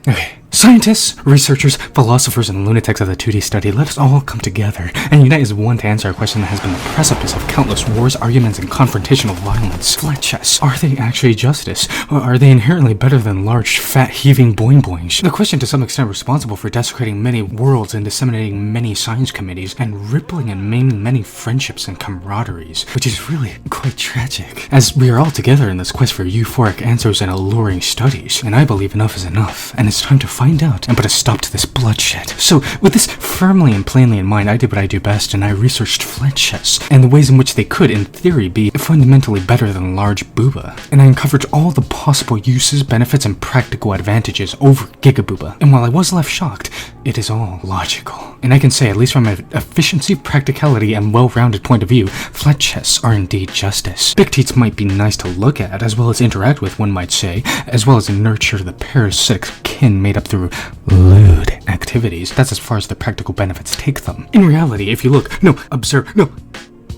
Okay. Scientists, researchers, philosophers, and lunatics of the 2D study, let us all come together and unite as one to answer a question that has been the precipice of countless wars, arguments, and confrontational violence. Flat chests, are they actually justice? Or are they inherently better than large, fat, heaving boing boings? The question to some extent responsible for desecrating many worlds and disseminating many science committees and rippling and maiming many friendships and camaraderies, which is really quite tragic, as we are all together in this quest for euphoric answers and alluring studies. And I believe enough is enough, and it's time to find out and put a stop to this bloodshed. So, with this firmly and plainly in mind, I did what I do best, and I researched flat chests and the ways in which they could, in theory, be fundamentally better than large booba. And I uncovered all the possible uses, benefits, and practical advantages over gigabooba. And while I was left shocked, it is all logical. And I can say, at least from an efficiency, practicality, and well-rounded point of view, flat chests are indeed justice. Big teats might be nice to look at, as well as interact with, one might say, as well as nurture the parasitic kin made up through lewd activities. That's as far as the practical benefits take them. In reality, if you look,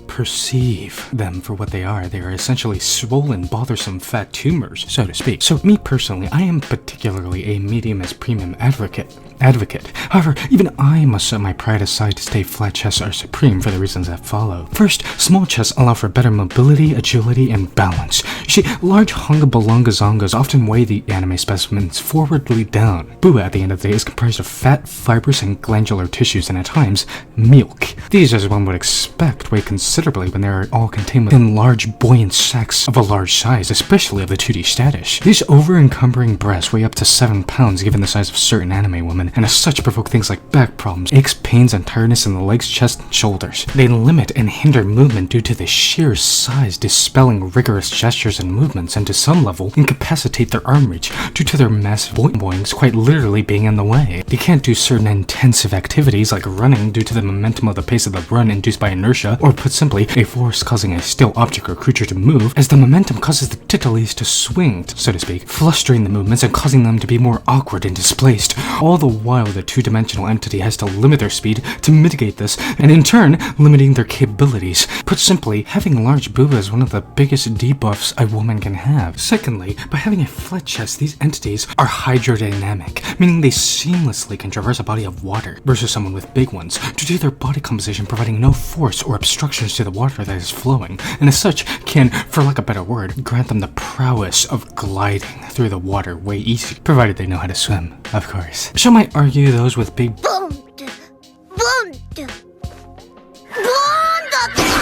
perceive them for what they are essentially swollen, bothersome fat tumors, so to speak. So me personally, I am particularly a medium as premium advocate. However, even I must set my pride aside to state flat chests are supreme for the reasons that follow. First, small chests allow for better mobility, agility, and balance. You see, large hunga-balunga-zongas often weigh the anime specimens forwardly down. Bua, at the end of the day, is comprised of fat, fibrous, and glandular tissues, and at times, milk. These, as one would expect, weigh considerably when they are all contained within large, buoyant sacs of a large size, especially of the 2D status. These over-encumbering breasts weigh up to 7 pounds given the size of certain anime women, and as such provoke things like back problems, aches, pains, and tiredness in the legs, chest, and shoulders. They limit and hinder movement due to the sheer size, dispelling rigorous gestures and movements, and to some level, incapacitate their arm reach due to their massive boings quite literally being in the way. They can't do certain intensive activities like running due to the momentum of the pace of the run induced by inertia, or put simply, a force causing a still object or creature to move, as the momentum causes the titties to swing, so to speak, flustering the movements and causing them to be more awkward and displaced. All the while, the two-dimensional entity has to limit their speed to mitigate this, and in turn, limiting their capabilities. Put simply, having large booba is one of the biggest debuffs a woman can have. Secondly, by having a flat chest, these entities are hydrodynamic, meaning they seamlessly can traverse a body of water, versus someone with big ones, due to their body composition providing no force or obstructions to the water that is flowing, and as such can, for lack of a better word, grant them the prowess of gliding through the water way easy, provided they know how to swim, of course. Some might argue those with big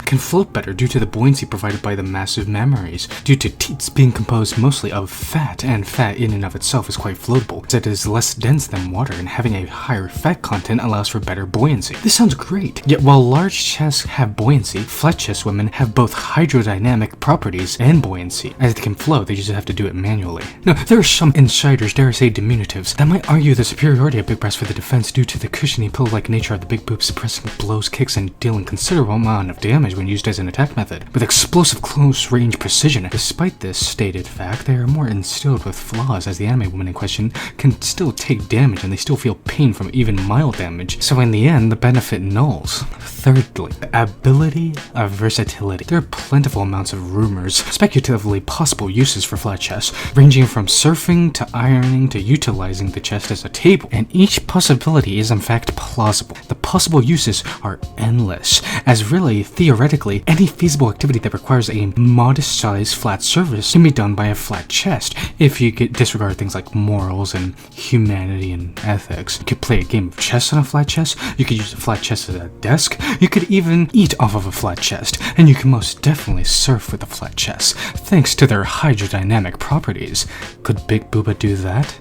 can float better due to the buoyancy provided by the massive memories, due to teats being composed mostly of fat, and fat in and of itself is quite floatable, as it is less dense than water, and having a higher fat content allows for better buoyancy. This sounds great, yet while large chests have buoyancy, flat chest women have both hydrodynamic properties and buoyancy. As they can float, they just have to do it manually. Now, there are some insiders, dare I say diminutives, that might argue the superiority of big breasts for the defense due to the cushiony pill-like nature of the big boobs suppressing blows, kicks, and dealing considerable amount of damage when used as an attack method, with explosive close-range precision. Despite this stated fact, they are more instilled with flaws, as the anime women in question can still take damage and they still feel pain from even mild damage, so in the end, the benefit nulls. Thirdly, the ability of versatility. There are plentiful amounts of rumors, speculatively possible uses for flat chests, ranging from surfing to ironing to utilizing the chest as a table, and each possibility is in fact plausible. The possible uses are endless, as really, theoretically, any feasible activity that requires a modest-sized flat surface can be done by a flat chest, if you could disregard things like morals and humanity and ethics. You could play a game of chess on a flat chest, you could use a flat chest as a desk, you could even eat off of a flat chest, and you can most definitely surf with a flat chest, thanks to their hydrodynamic properties. Could Big Booba do that?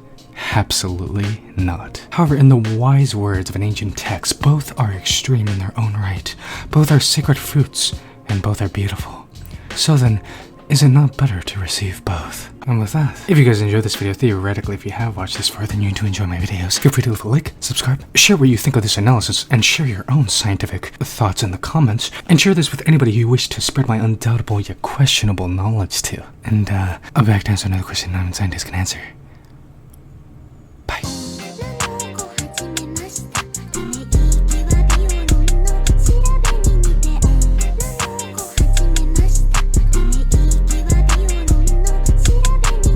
Absolutely not. However, in the wise words of an ancient text, both are extreme in their own right, both are sacred fruits, and both are beautiful. So then, is it not better to receive both? And with that, if you guys enjoyed this video, theoretically if you have watched this far, then you do enjoy my videos, feel free to leave a like, subscribe, share what you think of this analysis, and share your own scientific thoughts in the comments, and share this with anybody you wish to spread my undoubtable yet questionable knowledge to. And I'll be back to answer another question non-scientists can answer.